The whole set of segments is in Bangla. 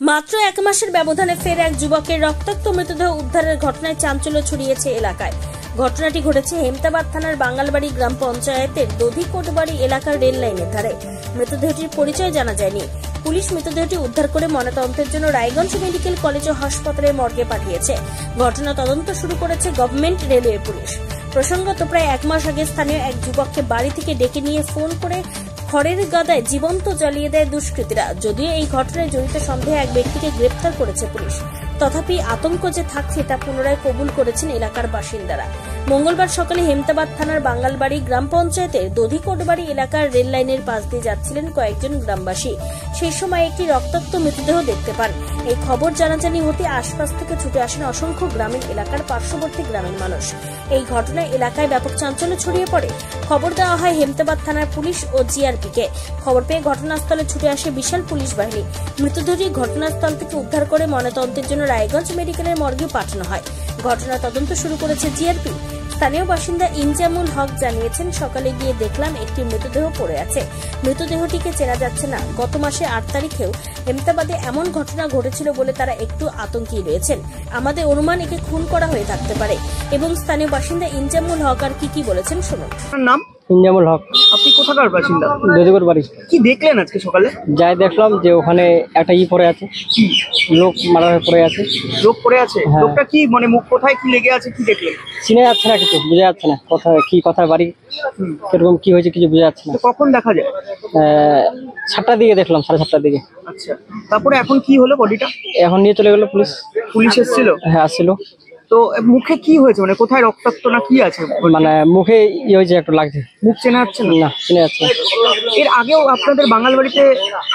মাত্র এক মাসের ব্যবধানে ফের এক যুবকের রক্তাক্ত মৃতদেহ উদ্ধারের ঘটনায় চাঞ্চল্য ছড়িয়েছে এলাকায়। ঘটনাটি ঘটেছে হেমতাবাদ থানার বাঙ্গালবাড়ি গ্রাম পঞ্চায়েতের দধিকোটবাড়ি এলাকার রেল লাইনের ধারে। মৃতদেহটির পরিচয় জানা যায়নি। পুলিশ মৃতদেহটি উদ্ধার করে ময়নাতদন্তের জন্য রায়গঞ্জ মেডিকেল কলেজ ও হাসপাতালের মর্গে পাঠিয়েছে। ঘটনা তদন্ত শুরু করেছে গভর্নমেন্ট রেলওয়ে পুলিশ। প্রসঙ্গত, প্রায় এক মাস আগে স্থানীয় এক যুবককে বাড়ি থেকে ডেকে নিয়ে ফোন করে খড়ের গাদায় জীবন্ত জ্বালিয়ে দেয় দুষ্কৃতীরা। যদিও এই ঘটনায় জড়িত সন্দেহে এক ব্যক্তিকে গ্রেপ্তার করেছে পুলিশ, তথাপি আতঙ্ক যে থাকছে তা পুনরায় কবুল করেছেন এলাকার বাসিন্দারা। মঙ্গলবার সকালে হেমতাবাদ থানার বাঙ্গালবাড়ি গ্রাম পঞ্চায়েতের দধিকোটবাড়ি এলাকার রেল লাইনের পাশ দিয়ে যাচ্ছিলেন কয়েকজন গ্রামবাসী। সেই সময় একটি রক্তাক্ত মৃতদেহ দেখতে পান। এই খবর জানাজানি হতে আশপাশ থেকে ছুটে আসেন অসংখ্য গ্রামীণ এলাকার পার্শ্ববর্তী গ্রামের মানুষ। এই ঘটনায় এলাকায় ব্যাপক চাঞ্চল্য ছড়িয়ে পড়ে। খবর দেওয়া হয় হেমতাবাদ থানার পুলিশ ও জিআরপিকে। খবর পেয়ে ঘটনাস্থলে ছুটে আসে বিশাল পুলিশ বাহিনী। মৃতদেহটি ঘটনাস্থল থেকে উদ্ধার করে ময়নাতদন্তের জন্য রায়গঞ্জ মেডিকেলের মর্গে পাঠানো হয়। ঘটনা তদন্ত শুরু করেছে জিআরপি। স্থানীয় বাসিন্দা ইনজামুল হক জানিয়েছেন, সকালে গিয়ে দেখলাম একটি মৃতদেহ পড়ে আছে। মৃতদেহটিকে চেনা যাচ্ছে না। গত মাসে 8 তারিখেও হেমতাবাদে এমন ঘটনা ঘটেছিল বলে তারা একটু আতঙ্কে রয়েছেন। আমাদের অনুমান একে খুন করা হয়ে থাকতে পারে। এবং স্থানীয় বাসিন্দা ইনজামুল হক আর কি বলেছেন শুনুন। নাম ইনজামুল হক। আপনি কোথাকার বাসিন্দা? দধিকোট বাড়ি। কি দেখলেন আজকে সকালে? যাই দেখলাম যে ওখানে একটা পড়ে আছে, লোক মারা হয়ে পড়ে আছে। লোক পড়ে আছে? হ্যাঁ। লোকটা কি মানে মুখ কোথায় কি লেগে আছে কি দেখলেন? চিনে যাচ্ছে না, কিছু বোঝা যাচ্ছে না, কোথায় বাড়ি, কিরকম কি হয়েছে কিছু বোঝা যাচ্ছে না। কখন দেখা যায়? 7টার দিকে দেখলাম, 7:30টার দিকে। আচ্ছা, তারপরে এখন কি হলো বডিটা? এখন নিয়ে চলে গেল পুলিশ। পুলিশ এসেছিল? হ্যাঁ, আসছিল। তো মুখে কি হয়েছে, মানে কোথায় রক্তাক্ত না কি আছে? মানে মুখে হয়েছে, একটু লাগছে। মুখ চেনা যাচ্ছে না? না, চিনে যাচ্ছে না। এর আগেও আপনাদের বাঙালবাড়িতে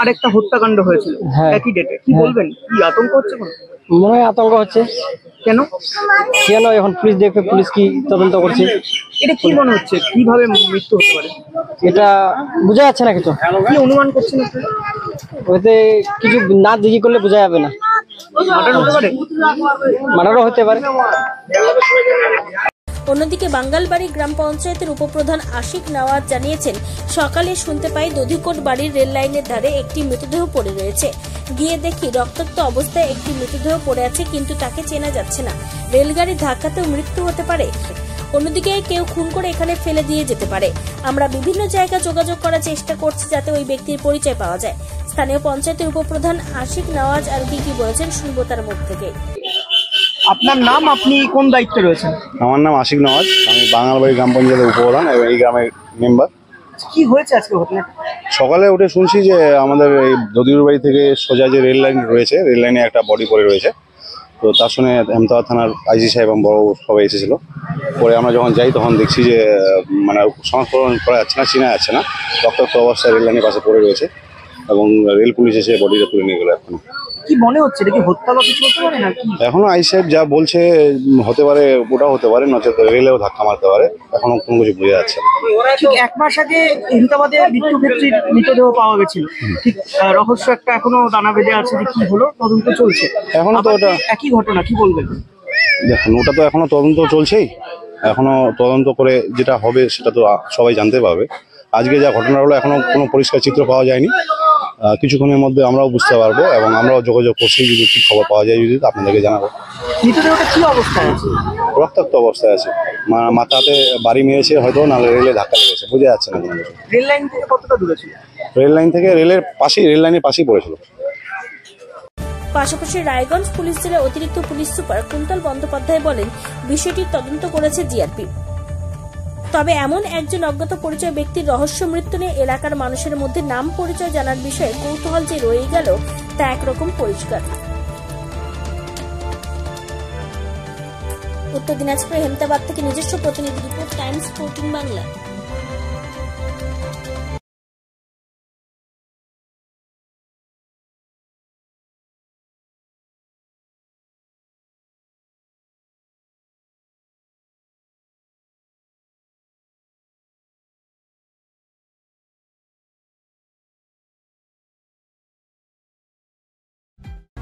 আরেকটা হত্যাকাণ্ড হয়েছিল একই ডেটে, কি বলবেন? কি আতঙ্ক হচ্ছে? মনে হয় আতঙ্ক হচ্ছে। কেন এখন পুলিশ দেখবে, পুলিশ কি তদন্ত করছে। এটা কি মনে হচ্ছে, কিভাবে মৃত্যু হতে পারে এটা বোঝা যাচ্ছে না কিছু। কি অনুমান করছেন? ওতে কিছু না জিজ্ঞেস করলে বোঝা যাবে না। মার্ডার হতে পারে? মার্ডারও হতে পারে। অন্যদিকে বাঙ্গালবাড়ি গ্রাম পঞ্চায়েতের উপপ্রধান আশিক নওয়াজ জানিয়েছেন, সকালে শুনতে পাই দধিকোট বাড়ির রেল লাইনের ধারে একটি মৃতদেহ পড়ে রয়েছে। গিয়ে দেখি রক্তাক্ত অবস্থায় একটি মৃতদেহ পড়ে আছে, কিন্তু তাকে চেনা যাচ্ছে না। রেলগাড়ির ধাক্কাতেও মৃত্যু হতে পারে। অন্যদিকে কেউ খুন করে এখানে ফেলে দিয়ে যেতে পারে। আমরা বিভিন্ন জায়গায় যোগাযোগ করার চেষ্টা করছি যাতে ওই ব্যক্তির পরিচয় পাওয়া যায়। স্থানীয় পঞ্চায়েতের উপপ্রধান আশিক নওয়াজ আর কি বলেছেন শুনবো তার মুখ থেকে। আপনার নাম, আপনি কোন দায়িত্বে রয়েছেন? আমার নাম আশিক নওয়াজ, আমি বাঙালবাড়ি গ্রাম পঞ্চায়েতের উপপ্রধান এবং এই গ্রামের মেম্বার। কি হয়েছে আজকে ঘটনা? সকালে উঠে শুনছি যে আমাদের এই দধিকোটবাড়ি থেকে সোজা যে রেল লাইন রয়েছে, রেল লাইনে একটা বডি পড়ে রয়েছে। তো তার সঙ্গে হেমতাবাদ থানার আইজি সাহেব এবং বড় সবাই এসেছিল। পরে আমরা যখন যাই তখন দেখছি যে মানে শনাক্তকরণ করা যাচ্ছে না, চেনা যাচ্ছে না, রক্তাক্ত অবস্থায় রেল লাইনের পাশে পড়ে রয়েছে এবং রেল পুলিশ এসে বডিটা তুলে নিয়ে গেল। এখন কি মনে হচ্ছে, এটা কি হত্যা বা কিছু হতে পারে নাকি? এখনো আইজি সাহেব যা বলছে হতে পারে, ওটাও হতে পারে, নচেত রেলেও ধাক্কা মারতে পারে। এখনো কোনো কিছু বোঝা যাচ্ছে না। ঠিক এক মাস আগে হেমতাবাদে মৃত্যুক্ষেত্রীর মৃতদেহ পাওয়া গেছিল, ঠিক রহস্য একটা এখনো দানা বেঁধে আছে যে কি হলো, তদন্ত চলছে এখনো। তো ওটা একই ঘটনা, কি বলবেন? দেখুন, ওটা তো এখনো তদন্ত চলছেই। এখনো তদন্ত করে যেটা হবে সেটা তো সবাই জানতে পারবে। আজকে যা ঘটনা হলো এখনো কোনো পরিষ্কার চিত্র পাওয়া যায়নি। কিছুক্ষণের মধ্যে আমরাও বুঝতে পারবো এবং আমরাও যোগাযোগ করছি, যদি কি খবর পাওয়া যায় যদি আপনাদেরকে জানাবো। মৃতদেহটা কি অবস্থায় আছে? রক্তাক্ত অবস্থায় আছে, মাথাতে বাড়ি মেরেছে হয়তো, নাহলে রেলে ধাক্কা লেগেছে, বোঝা যাচ্ছে না কোনো কিছু। রেল লাইন থেকে কতটা দূরে ছিল? রেল লাইন থেকে রেল লাইনের পাশেই পড়েছিল। পাশাপাশি রায়গঞ্জ পুলিশ জেলার অতিরিক্ত পুলিশ সুপার কুন্তল বন্দ্যোপাধ্যায় বলেন, বিষয়টির তদন্ত করেছে জিআরপি। তবে এমন একজন অজ্ঞাত পরিচয় ব্যক্তির রহস্য মৃত্যু নিয়ে এলাকার মানুষের মধ্যে নাম পরিচয় জানার বিষয়ে কৌতূহল যে রয়ে গেল তা একরকম পরিষ্কার। উত্তর দিনাজপুর হেমতাবাদ থেকে নিজস্ব প্রতিনিধি রিপোর্ট, টাইমস 14 বাংলা।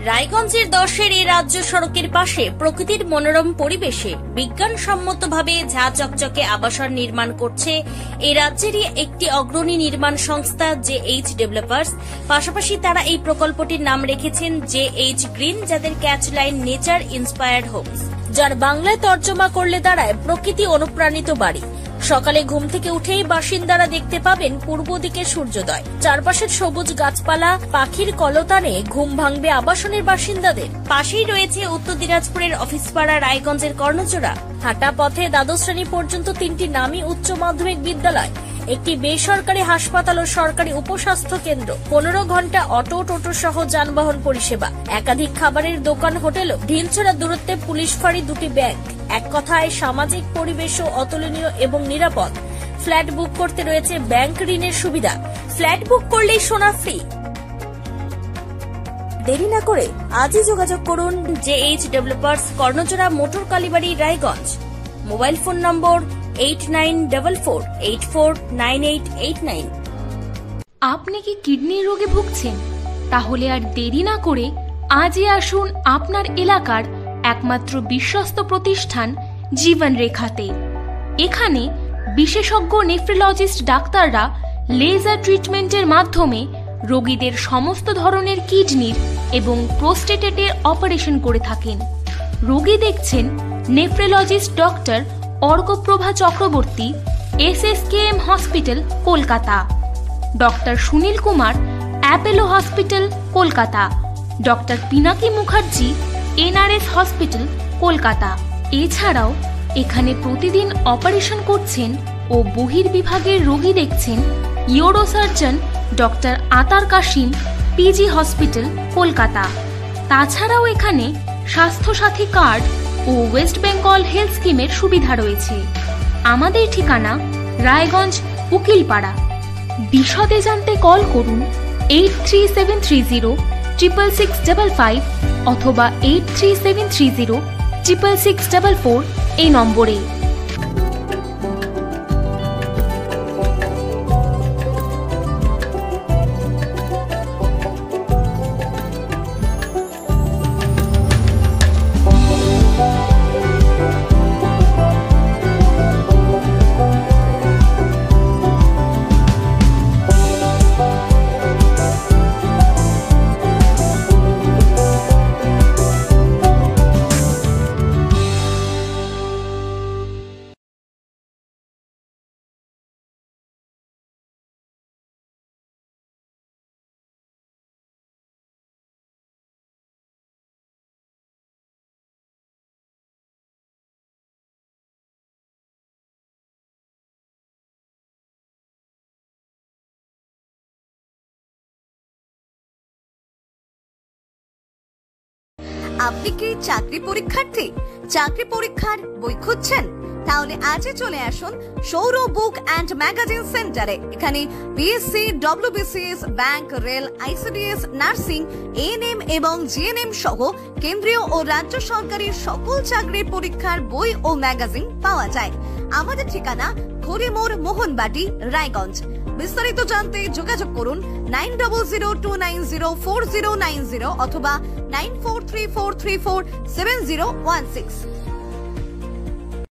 রায়গঞ্জের 10-এর এই রাজ্য সড়কের পাশে প্রকৃতির মনোরম পরিবেশে বিজ্ঞানসম্মতভাবে ঝা চকচকে আবাসন নির্মাণ করছে এই রাজ্যেরই একটি অগ্রণী নির্মাণ সংস্থা JH ডেভেলপার্স। পাশাপাশি তারা এই প্রকল্পটির নাম রেখেছেন JH গ্রিন, যাদের catch line nature inspired homes, যার বাংলায় তর্জমা করলে দাঁড়ায় প্রকৃতি অনুপ্রাণিত বাড়ি। সকালে ঘুম থেকে উঠেই বাসিন্দারা দেখতে পাবেন পূর্ব দিকে সূর্যোদয়, চারপাশের সবুজ গাছপালা, পাখির কলতানে ঘুম ভাঙবে আবাসনের বাসিন্দাদের। পাশেই রয়েছে উত্তর দিনাজপুরের অফিসপাড়া রায়গঞ্জের কর্ণচূড়া। হাঁটা পথে দ্বাদশ শ্রেণী পর্যন্ত 3টি নামী উচ্চ মাধ্যমিক বিদ্যালয়, একটি বেসরকারি হাসপাতাল ও সরকারি উপস্বাস্থ্য কেন্দ্র, 15 ঘন্টা অটো টোটো সহ যানবাহন পরিষেবা, একাধিক খাবারের দোকান, হোটেলও, ঢিলছড়া দূরত্বে পুলিশ ফাঁড়ি, 2টি ব্যাংক। এক কথায় সামাজিক পরিবেশও অতুলনীয় এবং নিরাপদ। ফ্ল্যাট বুক করতে রয়েছে ব্যাংক ঋণের সুবিধা, ফ্ল্যাট বুক করলেই সোনা ফ্রি। দেরি না করে আজই যোগাযোগ করুন JH developers, Karnachura, motor Kalibari, Raiganj. Mobile phone number 8944849889। আপনি কি কিডনি রোগে ভুগছেন? তাহলে আর দেরি না করে আজই আসুন আপনার এলাকার একমাত্র বিশ্বস্ত প্রতিষ্ঠান জীবন রেখাতে। এখানে বিশেষজ্ঞ নেফ্রোলজিস্ট ডাক্তাররা লেজার ট্রিটমেন্টের মাধ্যমে রোগীদের সমস্ত ধরনের কিডনির এবং প্রোস্টেটের অপারেশন করে থাকেন। রোগী দেখছেন nephrologist doctor Arkaprava Chakraborty, SSKM hospital, Kolkata; doctor Sunil Kumar, Apollo hospital, Kolkata; doctor Pinaki Mukherjee, NRS hospital, Kolkata. এছাড়াও এখানে প্রতিদিন অপারেশন করছেন ও বহির্বিভাগের রোগী দেখছেন ইউরোসার্জন ডক্টর আতার কাশিম, PG হসপিটাল, কলকাতা। তাছাড়াও এখানে স্বাস্থ্যসাথী কার্ড ও ওয়েস্ট বেঙ্গল হেলথ স্কিমের সুবিধা রয়েছে। আমাদের ঠিকানা রায়গঞ্জ, উকিলপাড়া। বিশদে জানতে কল করুন 8373066655 অথবা 8373066644 এই নম্বরে। আপনি কি চাকরি পরীক্ষার্থী? চাকরি পরীক্ষার বই খুঁজছেন? তাহলে আজই চলে আসুন সৌর বুক অ্যান্ড ম্যাগাজিন সেন্টারে। এখানে BSc, WBCS, bank, rail, ICDS, nursing, ANM এবং GNM সহ কেন্দ্রীয় ও রাজ্য সরকারের সকল চাকরির পরীক্ষার বই ও ম্যাগাজিন পাওয়া যায়। আমাদের ঠিকানা খড়িমোড়, মোহনবাটি, রায়গঞ্জ। বিস্তারিত জানতে যোগাযোগ করুন 9002904090 অথবা 9434347016।